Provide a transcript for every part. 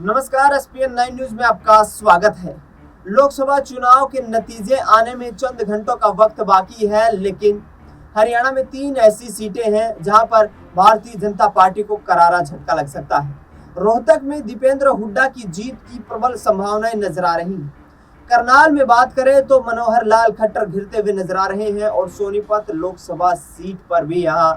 नमस्कार, ESPN 9 news में आपका स्वागत है। लोकसभा चुनाव के नतीजे आने में चंद घंटों का वक्त बाकी है, लेकिन हरियाणा में 3 ऐसी सीटें हैं जहां पर भारतीय जनता पार्टी को करारा झटका लग सकता है। रोहतक में दीपेंद्र हुड्डा की जीत की प्रबल संभावनाएं नजर आ रही हैं। करनाल में बात करें तो मनोहर लाल खट्टर घिरते हुए नजर आ रहे हैं और सोनीपत लोकसभा सीट पर भी यहां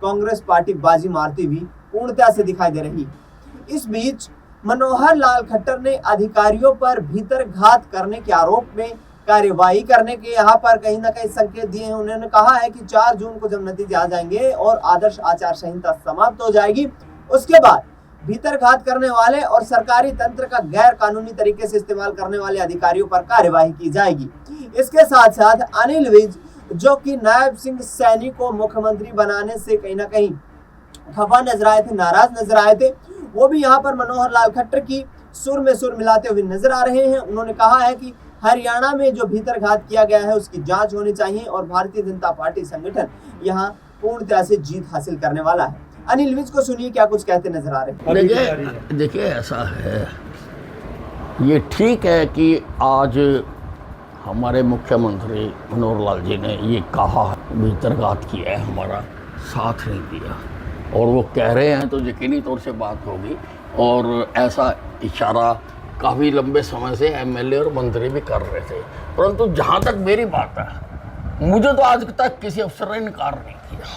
कांग्रेस पार्टी बाजी मारती हुई पूर्णतः से दिखाई दे रही है। इस बीच मनोहर लाल खट्टर ने अधिकारियों पर भीतर घात करने के आरोप में कार्यवाही करने के यहाँ पर कहीं ना कहीं संकेत दिए हैं। उन्होंने कहा है कि 4 जून को जब नतीजे आ जाएंगे और आदर्श आचार संहिता समाप्त हो जाएगी, उसके बाद भीतर घात करने वाले और सरकारी तंत्र का गैर कानूनी तरीके से इस्तेमाल करने वाले अधिकारियों पर कार्यवाही की जाएगी। इसके साथ साथ अनिल विज, जो कि नायब सिंह सैनी को मुख्यमंत्री बनाने से कहीं ना कहीं खफा नजर आए थे, नाराज नजर आए थे, वो भी यहाँ पर मनोहर लाल खट्टर की सुर में सुर मिलाते हुए नजर आ रहे हैं। उन्होंने कहा है कि हरियाणा में जो भीतर घात किया गया है उसकी जांच होनी चाहिए और भारतीय जनता पार्टी संगठन यहाँ पूर्णतः से जीत हासिल करने वाला है। अनिल विज को सुनिए क्या कुछ कहते नजर आ रहे हैं। देखिए ऐसा है, ये ठीक है कि आज हमारे मुख्यमंत्री मनोहर लाल जी ने ये कहा भीतर घात किया है, हमारा साथ नहीं दिया, और वो कह रहे हैं तो यकीनी तौर से बात होगी। और ऐसा इशारा काफ़ी लंबे समय से एमएलए और मंत्री भी कर रहे थे, परंतु जहाँ तक मेरी बात है, मुझे तो आज तक किसी अफसर ने इनकार नहीं किया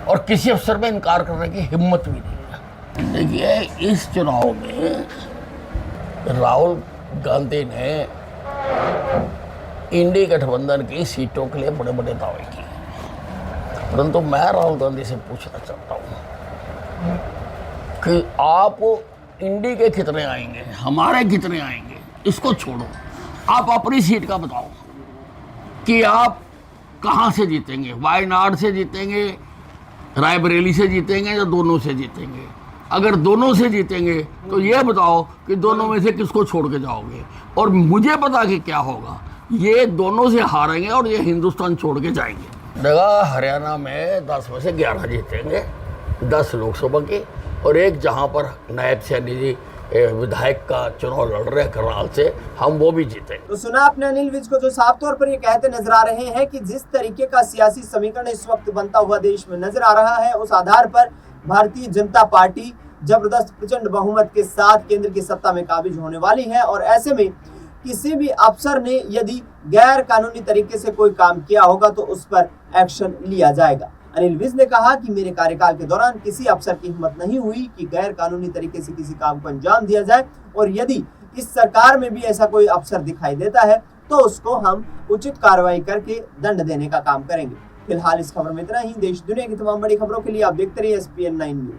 और किसी अफसर में इनकार करने की हिम्मत भी नहीं है। देखिए, इस चुनाव में राहुल गांधी ने इंडी गठबंधन की सीटों के लिए बड़े बड़े दावे किए, परंतु मैं राहुल गांधी से पूछना चाहता हूँ कि आप इंडी के कितने आएंगे, हमारे कितने आएंगे, इसको छोड़ो, आप अपनी सीट का बताओ कि आप कहाँ से जीतेंगे। वायनाड से जीतेंगे, रायबरेली से जीतेंगे या दोनों से जीतेंगे। अगर दोनों से जीतेंगे तो ये बताओ कि दोनों में से किसको छोड़ के जाओगे। और मुझे पता कि क्या होगा, ये दोनों से हारेंगे और ये हिंदुस्तान छोड़ के जाएंगे। देखा, हरियाणा में 10 में से 11 जीतेंगे, 10 लोकसभा की, और एक जहां पर नायब सैनी जी विधायक का चुनाव लड़ रहे हैं करनाल से, हम वो भी जीते। तो सुना आपने अनिल विज को, जो साफ तौर पर ये कहते नजर आ रहे हैं कि जिस तरीके का सियासी समीकरण इस वक्त बनता हुआ देश में नजर आ रहा है, उस आधार पर भारतीय जनता पार्टी जबरदस्त प्रचंड बहुमत के साथ केंद्र की सत्ता में काबिज होने वाली है। और ऐसे में किसी भी अफसर ने यदि गैर कानूनी तरीके से कोई काम किया होगा तो उस पर एक्शन लिया जाएगा। अनिल विज ने कहा कि मेरे कार्यकाल के दौरान किसी अफसर की हिम्मत नहीं हुई कि गैर कानूनी तरीके से किसी काम को अंजाम दिया जाए, और यदि इस सरकार में भी ऐसा कोई अफसर दिखाई देता है तो उसको हम उचित कार्रवाई करके दंड देने का काम करेंगे। फिलहाल इस खबर में इतना ही। देश दुनिया की तमाम बड़ी खबरों के लिए आप देखते रहिए एसपीएन 9 न्यूज।